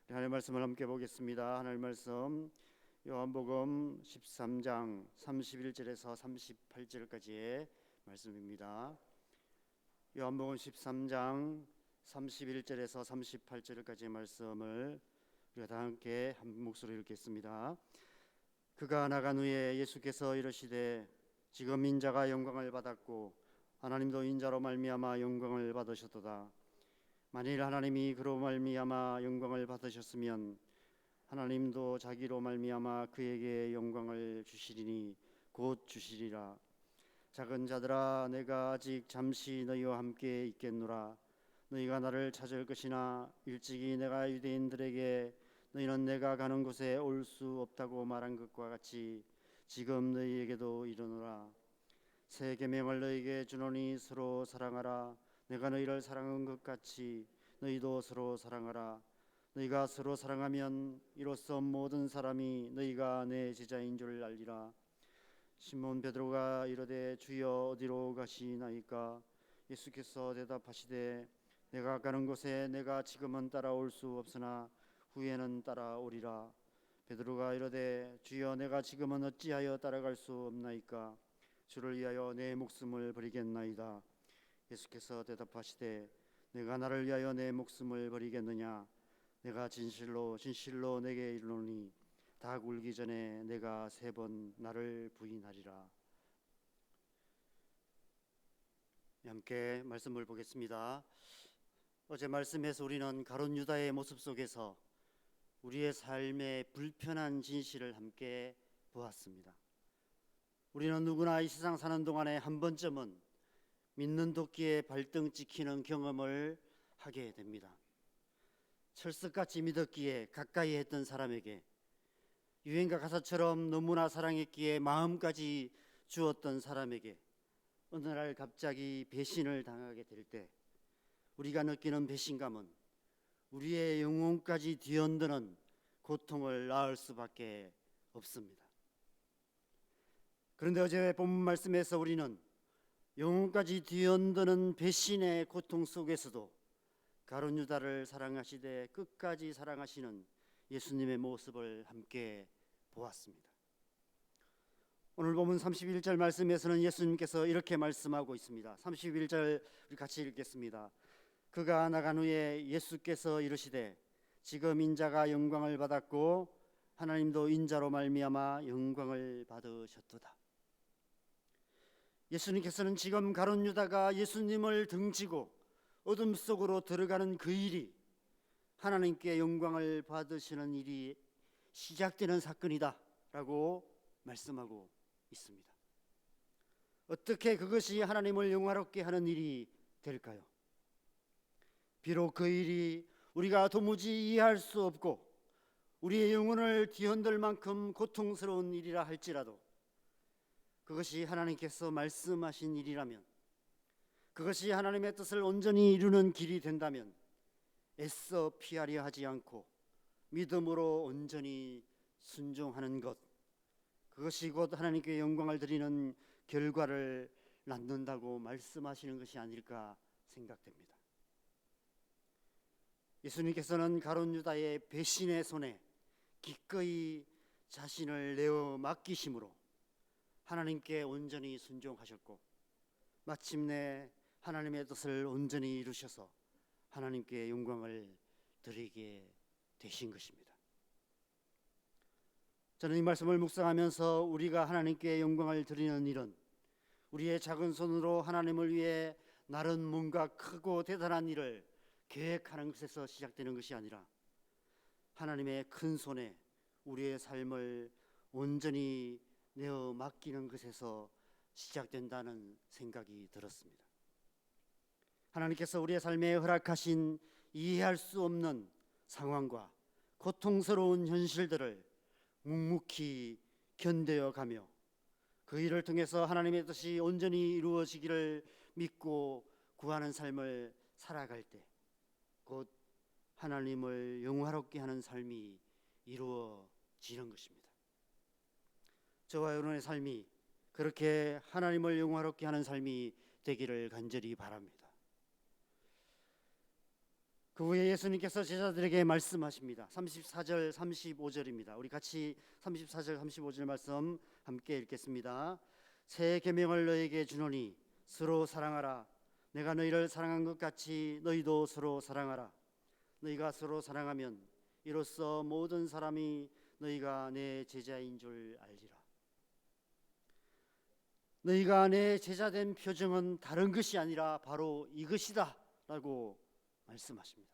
하나님의 말씀을 함께 보겠습니다. 하나님의 말씀 요한복음 13장 31절에서 38절까지의 말씀입니다. 요한복음 13장 31절에서 38절까지의 말씀을 우리가 다 함께 한 목소리로 읽겠습니다. 그가 나간 후에 예수께서 이르시되 지금 인자가 영광을 받았고 하나님도 인자로 말미암아 영광을 받으셨도다. 만일 하나님이 그로 말미암아 영광을 받으셨으면 하나님도 자기로 말미암아 그에게 영광을 주시리니 곧 주시리라. 작은 자들아, 내가 아직 잠시 너희와 함께 있겠노라. 너희가 나를 찾을 것이나 일찍이 내가 유대인들에게 너희는 내가 가는 곳에 올 수 없다고 말한 것과 같이 지금 너희에게도 이르노라. 새 계명을 너희에게 주노니 서로 사랑하라. 내가 너희를 사랑한 것 같이 너희도 서로 사랑하라. 너희가 서로 사랑하면 이로써 모든 사람이 너희가 내 제자인 줄 알리라. 시몬 베드로가 이르되 주여 어디로 가시나이까? 예수께서 대답하시되 내가 가는 곳에 내가 지금은 따라올 수 없으나 후에는 따라오리라. 베드로가 이르되 주여 내가 지금은 어찌하여 따라갈 수 없나이까? 주를 위하여 내 목숨을 버리겠나이다. 예수께서 대답하시되 내가 나를 위하여 내 목숨을 버리겠느냐? 내가 진실로 진실로 내게 이르노니 닭 울기 전에 내가 3번 나를 부인하리라. 함께 말씀을 보겠습니다. 어제 말씀에서 우리는 가룟 유다의 모습 속에서 우리의 삶의 불편한 진실을 함께 보았습니다. 우리는 누구나 이 세상 사는 동안에 한 번쯤은 믿는 도끼에 발등 찍히는 경험을 하게 됩니다. 철석같이 믿었기에 가까이 했던 사람에게 유행가 가사처럼 너무나 사랑했기에 마음까지 주었던 사람에게 어느 날 갑자기 배신을 당하게 될 때 우리가 느끼는 배신감은 우리의 영혼까지 뒤흔드는 고통을 낳을 수밖에 없습니다. 그런데 어제 본문 말씀에서 우리는 영혼까지 뒤흔드는 배신의 고통 속에서도 가룟 유다를 사랑하시되 끝까지 사랑하시는 예수님의 모습을 함께 보았습니다. 오늘 본문 31절 말씀에서는 예수님께서 이렇게 말씀하고 있습니다. 31절 우리 같이 읽겠습니다. 그가 나간 후에 예수께서 이르시되 지금 인자가 영광을 받았고 하나님도 인자로 말미암아 영광을 받으셨도다. 예수님께서는 지금 가룟 유다가 예수님을 등지고 어둠 속으로 들어가는 그 일이 하나님께 영광을 받으시는 일이 시작되는 사건이다 라고 말씀하고 있습니다. 어떻게 그것이 하나님을 영화롭게 하는 일이 될까요? 비록 그 일이 우리가 도무지 이해할 수 없고 우리의 영혼을 뒤흔들 만큼 고통스러운 일이라 할지라도 그것이 하나님께서 말씀하신 일이라면, 그것이 하나님의 뜻을 온전히 이루는 길이 된다면 애써 피하려 하지 않고 믿음으로 온전히 순종하는 것, 그것이 곧 하나님께 영광을 드리는 결과를 낳는다고 말씀하시는 것이 아닐까 생각됩니다. 예수님께서는 가룟 유다의 배신의 손에 기꺼이 자신을 내어 맡기심으로 하나님께 온전히 순종하셨고 마침내 하나님의 뜻을 온전히 이루셔서 하나님께 영광을 드리게 되신 것입니다. 저는 이 말씀을 묵상하면서 우리가 하나님께 영광을 드리는 일은 우리의 작은 손으로 하나님을 위해 나른 뭔가 크고 대단한 일을 계획하는 것에서 시작되는 것이 아니라 하나님의 큰 손에 우리의 삶을 온전히 내어 맡기는 것에서 시작된다는 생각이 들었습니다. 하나님께서 우리의 삶에 허락하신 이해할 수 없는 상황과 고통스러운 현실들을 묵묵히 견뎌 가며 그 일을 통해서 하나님의 뜻이 온전히 이루어지기를 믿고 구하는 삶을 살아갈 때 곧 하나님을 영화롭게 하는 삶이 이루어지는 것입니다. 저와 여러분의 삶이 그렇게 하나님을 영화롭게 하는 삶이 되기를 간절히 바랍니다. 그 후에 예수님께서 제자들에게 말씀하십니다. 34절 35절입니다. 우리 같이 34절 35절 말씀 함께 읽겠습니다. 새 계명을 너희에게 주노니 서로 사랑하라. 내가 너희를 사랑한 것 같이 너희도 서로 사랑하라. 너희가 서로 사랑하면 이로써 모든 사람이 너희가 내 제자인 줄 알리라. 너희가 내 제자된 표정은 다른 것이 아니라 바로 이것이다 라고 말씀하십니다.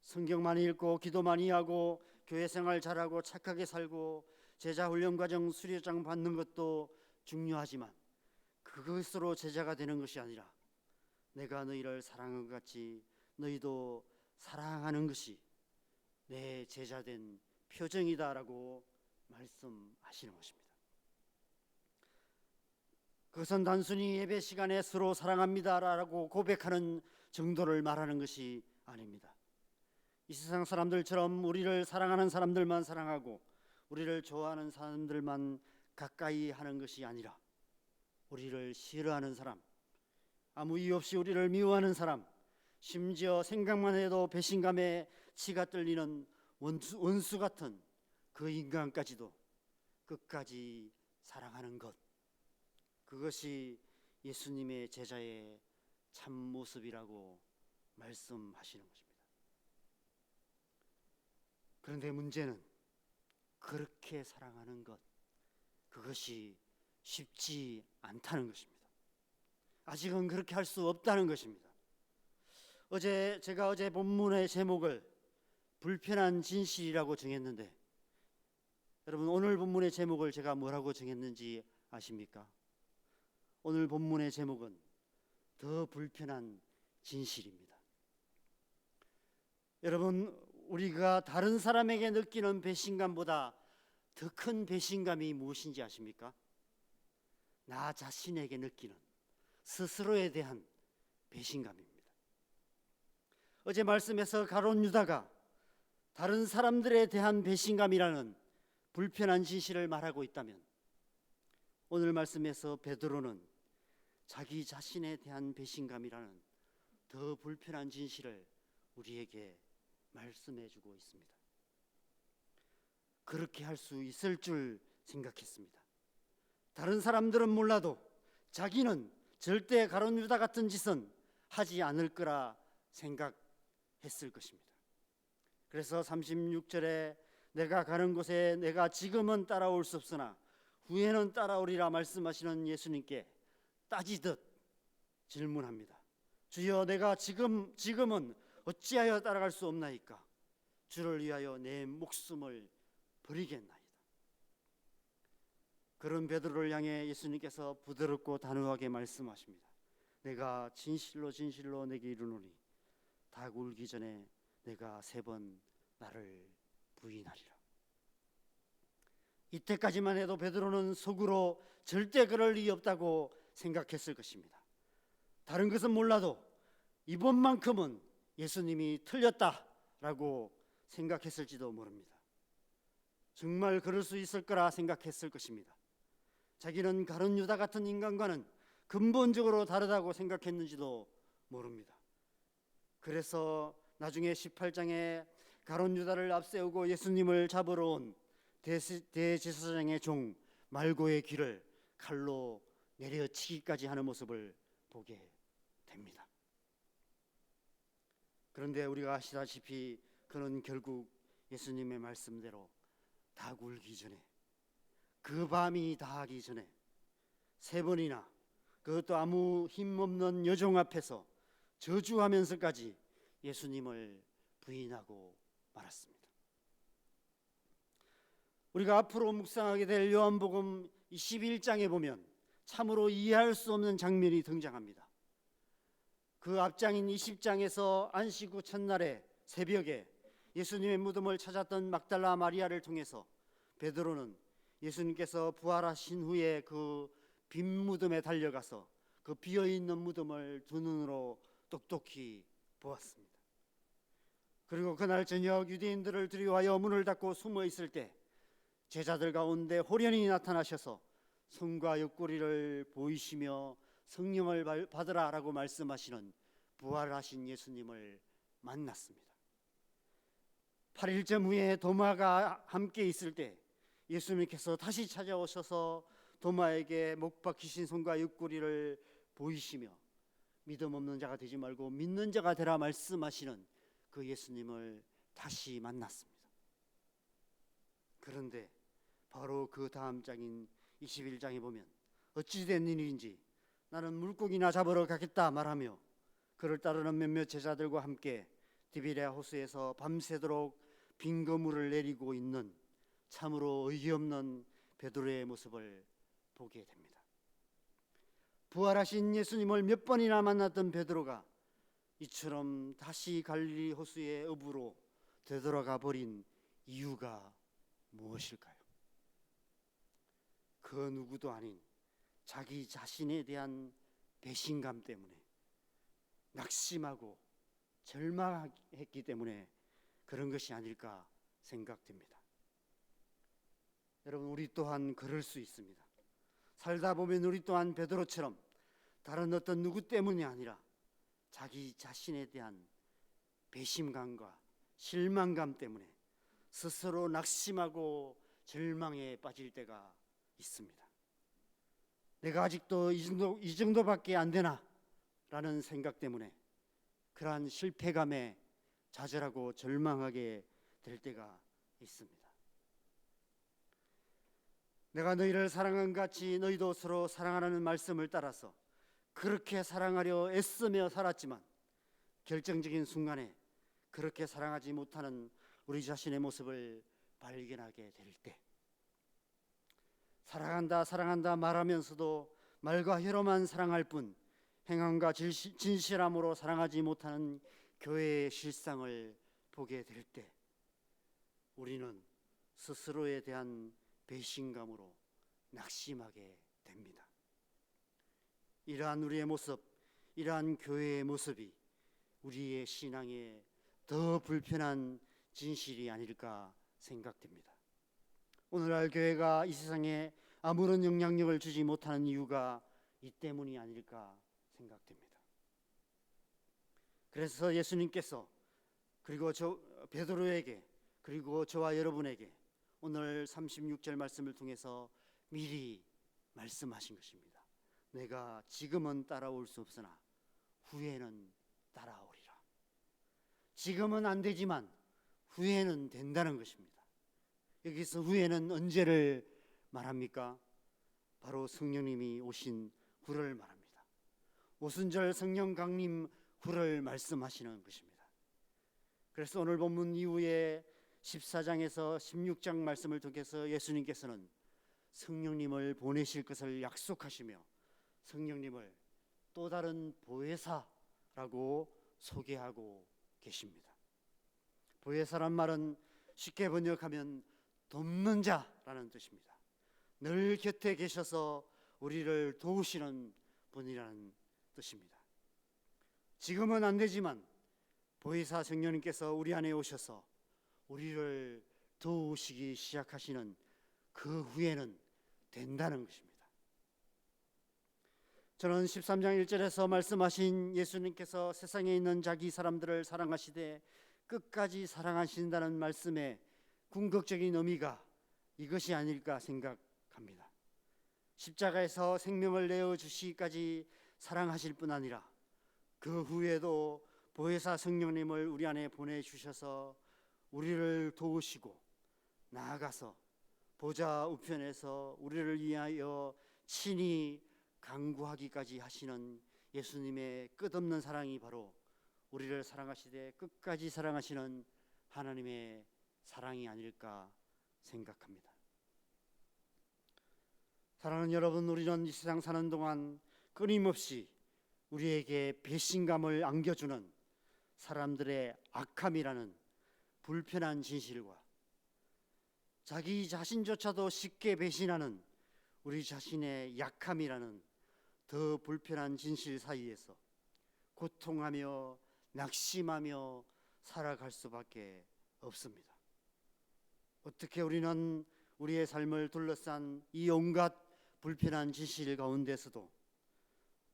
성경 많이 읽고 기도 많이 하고 교회 생활 잘하고 착하게 살고 제자 훈련 과정 수료장 받는 것도 중요하지만 그것으로 제자가 되는 것이 아니라 내가 너희를 사랑한 것 같이 너희도 사랑하는 것이 내 제자된 표정이다라고 말씀하시는 것입니다. 그것은 단순히 예배 시간에 서로 사랑합니다라고 고백하는 정도를 말하는 것이 아닙니다. 이 세상 사람들처럼 우리를 사랑하는 사람들만 사랑하고 우리를 좋아하는 사람들만 가까이 하는 것이 아니라 우리를 싫어하는 사람, 아무 이유 없이 우리를 미워하는 사람, 심지어 생각만 해도 배신감에 치가 떨리는 원수 같은 그 인간까지도 끝까지 사랑하는 것, 그것이 예수님의 제자의 참 모습이라고 말씀하시는 것입니다. 그런데 문제는 그렇게 사랑하는 것, 그것이 쉽지 않다는 것입니다. 아직은 그렇게 할 수 없다는 것입니다. 제가 어제 본문의 제목을 불편한 진실이라고 정했는데 여러분, 오늘 본문의 제목을 제가 뭐라고 정했는지 아십니까? 오늘 본문의 제목은 더 불편한 진실입니다. 여러분, 우리가 다른 사람에게 느끼는 배신감보다 더 큰 배신감이 무엇인지 아십니까? 나 자신에게 느끼는 스스로에 대한 배신감입니다. 어제 말씀에서 가룟 유다가 다른 사람들에 대한 배신감이라는 불편한 진실을 말하고 있다면 오늘 말씀에서 베드로는 자기 자신에 대한 배신감이라는 더 불편한 진실을 우리에게 말씀해 주고 있습니다. 그렇게 할 수 있을 줄 생각했습니다. 다른 사람들은 몰라도 자기는 절대 가룟 유다 같은 짓은 하지 않을 거라 생각했을 것입니다. 그래서 36절에 내가 가는 곳에 내가 지금은 따라올 수 없으나 후에는 따라오리라 말씀하시는 예수님께 따지듯 질문합니다. 주여, 내가 지금은 어찌하여 따라갈 수 없나이까? 주를 위하여 내 목숨을 버리겠나이다. 그런 베드로를 향해 예수님께서 부드럽고 단호하게 말씀하십니다. 내가 진실로 진실로 내게 이르노니 닭 울기 전에 내가 3번 나를 부인하리라. 이때까지만 해도 베드로는 속으로 절대 그럴 리 없다고 생각했을 것입니다. 다른 것은 몰라도 이번만큼은 예수님이 틀렸다라고 생각했을지도 모릅니다. 정말 그럴 수 있을 거라 생각했을 것입니다. 자기는 가룟 유다 같은 인간과는 근본적으로 다르다고 생각했는지도 모릅니다. 그래서 나중에 18장에 가룟 유다를 앞세우고 예수님을 잡으러 온 대제사장의 종 말고의 귀를 칼로 내려치기까지 하는 모습을 보게 됩니다. 그런데 우리가 아시다시피 그는 결국 예수님의 말씀대로 닭 울기 전에, 그 밤이 다하기 전에 3번이나, 그것도 아무 힘없는 여종 앞에서 저주하면서까지 예수님을 부인하고 말았습니다. 우리가 앞으로 묵상하게 될 요한복음 21장에 보면 참으로 이해할 수 없는 장면이 등장합니다. 그 앞장인 20장에서 안식 후 첫날에 새벽에 예수님의 무덤을 찾았던 막달라 마리아를 통해서 베드로는 예수님께서 부활하신 후에 그 빈 무덤에 달려가서 그 비어있는 무덤을 두 눈으로 똑똑히 보았습니다. 그리고 그날 저녁 유대인들을 두려워하여 문을 닫고 숨어 있을 때 제자들 가운데 호련히 나타나셔서 손과 옆구리를 보이시며 성령을 받으라라고 말씀하시는 부활하신 예수님을 만났습니다. 8일쯤 후에 도마가 함께 있을 때 예수님께서 다시 찾아오셔서 도마에게 못 박히신 손과 옆구리를 보이시며 믿음 없는 자가 되지 말고 믿는 자가 되라 말씀하시는 그 예수님을 다시 만났습니다. 그런데 바로 그 다음 장인 21장에 보면 어찌 된 일인지 나는 물고기나 잡으러 가겠다 말하며 그를 따르는 몇몇 제자들과 함께 디비랴 호수에서 밤새도록 빈 그물을 내리고 있는 참으로 의기 없는 베드로의 모습을 보게 됩니다. 부활하신 예수님을 몇 번이나 만났던 베드로가 이처럼 다시 갈릴리 호수의 어부로 되돌아가 버린 이유가 무엇일까요? 그 누구도 아닌 자기 자신에 대한 배신감 때문에, 낙심하고 절망했기 때문에 그런 것이 아닐까 생각됩니다. 여러분, 우리 또한 그럴 수 있습니다. 살다 보면 우리 또한 베드로처럼 다른 어떤 누구 때문이 아니라 자기 자신에 대한 배신감과 실망감 때문에 스스로 낙심하고 절망에 빠질 때가 있습니다. 내가 아직도 이 정도밖에 안 되나 라는 생각 때문에 그러한 실패감에 좌절하고 절망하게 될 때가 있습니다. 내가 너희를 사랑한 같이 너희도 서로 사랑하라는 말씀을 따라서 그렇게 사랑하려 애쓰며 살았지만 결정적인 순간에 그렇게 사랑하지 못하는 우리 자신의 모습을 발견하게 될 때, 사랑한다 사랑한다 말하면서도 말과 혀로만 사랑할 뿐 행함과 진실함으로 사랑하지 못하는 교회의 실상을 보게 될 때 우리는 스스로에 대한 배신감으로 낙심하게 됩니다. 이러한 우리의 모습, 이러한 교회의 모습이 우리의 신앙에 더 불편한 진실이 아닐까 생각됩니다. 오늘날 교회가 이 세상에 아무런 영향력을 주지 못하는 이유가 이 때문이 아닐까 생각됩니다. 그래서 예수님께서 그리고 베드로에게 그리고 저와 여러분에게 오늘 36절 말씀을 통해서 미리 말씀하신 것입니다. 내가 지금은 따라올 수 없으나 후에는 따라오리라. 지금은 안 되지만 후에는 된다는 것입니다. 여기서 후에는 언제를 말합니까? 바로 성령님이 오신 후를 말합니다. 오순절 성령 강림 후를 말씀하시는 것입니다. 그래서 오늘 본문 이후에 14장에서 16장 말씀을 통해서 예수님께서는 성령님을 보내실 것을 약속하시며 성령님을 또 다른 보혜사라고 소개하고 계십니다. 보혜사란 말은 쉽게 번역하면 돕는 자라는 뜻입니다. 늘 곁에 계셔서 우리를 도우시는 분이라는 뜻입니다. 지금은 안 되지만 보혜사 성령님께서 우리 안에 오셔서 우리를 도우시기 시작하시는 그 후에는 된다는 것입니다. 저는 13장 1절에서 말씀하신 예수님께서 세상에 있는 자기 사람들을 사랑하시되 끝까지 사랑하신다는 말씀의 궁극적인 의미가 이것이 아닐까 생각합니다. 십자가에서 생명을 내어주시기까지 사랑하실 뿐 아니라 그 후에도 보혜사 성령님을 우리 안에 보내주셔서 우리를 도우시고 나아가서 보좌 우편에서 우리를 위하여 친히 간구하기까지 하시는 예수님의 끝없는 사랑이 바로 우리를 사랑하시되 끝까지 사랑하시는 하나님의 사랑이 아닐까 생각합니다. 사랑하는 여러분, 우리는 이 세상 사는 동안 끊임없이 우리에게 배신감을 안겨주는 사람들의 악함이라는 불편한 진실과 자기 자신조차도 쉽게 배신하는 우리 자신의 약함이라는 더 불편한 진실 사이에서 고통하며 낙심하며 살아갈 수밖에 없습니다. 어떻게 우리는 우리의 삶을 둘러싼 이 온갖 불편한 진실 가운데서도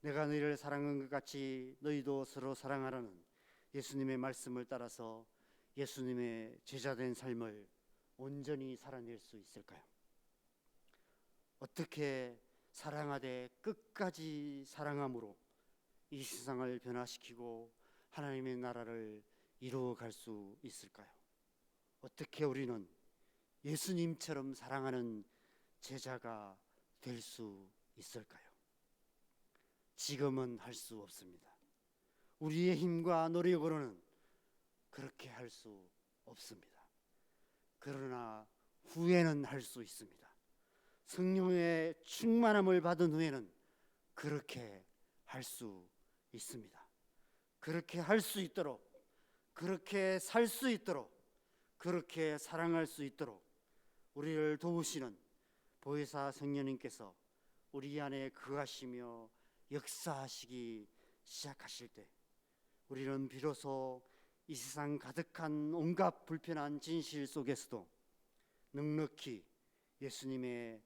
내가 너희를 사랑한 것 같이 너희도 서로 사랑하라는 예수님의 말씀을 따라서 예수님의 제자된 삶을 온전히 살아낼 수 있을까요? 어떻게 사랑하되 끝까지 사랑함으로 이 세상을 변화시키고 하나님의 나라를 이루어갈 수 있을까요? 어떻게 우리는 예수님처럼 사랑하는 제자가 될 수 있을까요? 지금은 할 수 없습니다. 우리의 힘과 노력으로는 그렇게 할 수 없습니다. 그러나 후에는 할 수 있습니다. 성령의 충만함을 받은 후에는 그렇게 할 수 있습니다. 그렇게 할 수 있도록, 그렇게 살 수 있도록, 그렇게 사랑할 수 있도록 우리를 도우시는 보혜사 성령님께서 우리 안에 거하시며 역사하시기 시작하실 때 우리는 비로소 이 세상 가득한 온갖 불편한 진실 속에서도 넉넉히 예수님의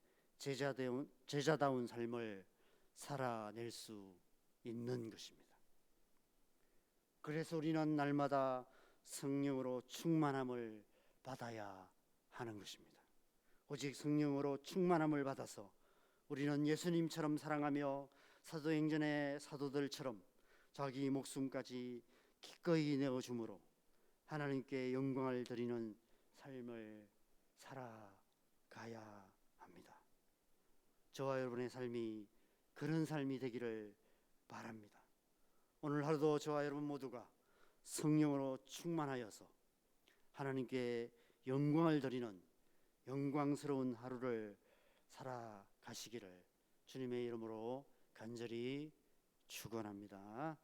제자다운 삶을 살아낼 수 있는 것입니다. 그래서 우리는 날마다 성령으로 충만함을 받아야 하는 것입니다. 오직 성령으로 충만함을 받아서 우리는 예수님처럼 사랑하며 사도행전의 사도들처럼 자기 목숨까지 기꺼이 내어줌으로 하나님께 영광을 드리는 삶을 살아가야 합니다. 저와 여러분의 삶이 그런 삶이 되기를 바랍니다. 오늘 하루도 저와 여러분 모두가 성령으로 충만하여서 하나님께 영광을 드리는 영광스러운 하루를 살아가시기를 주님의 이름으로 간절히 축원합니다.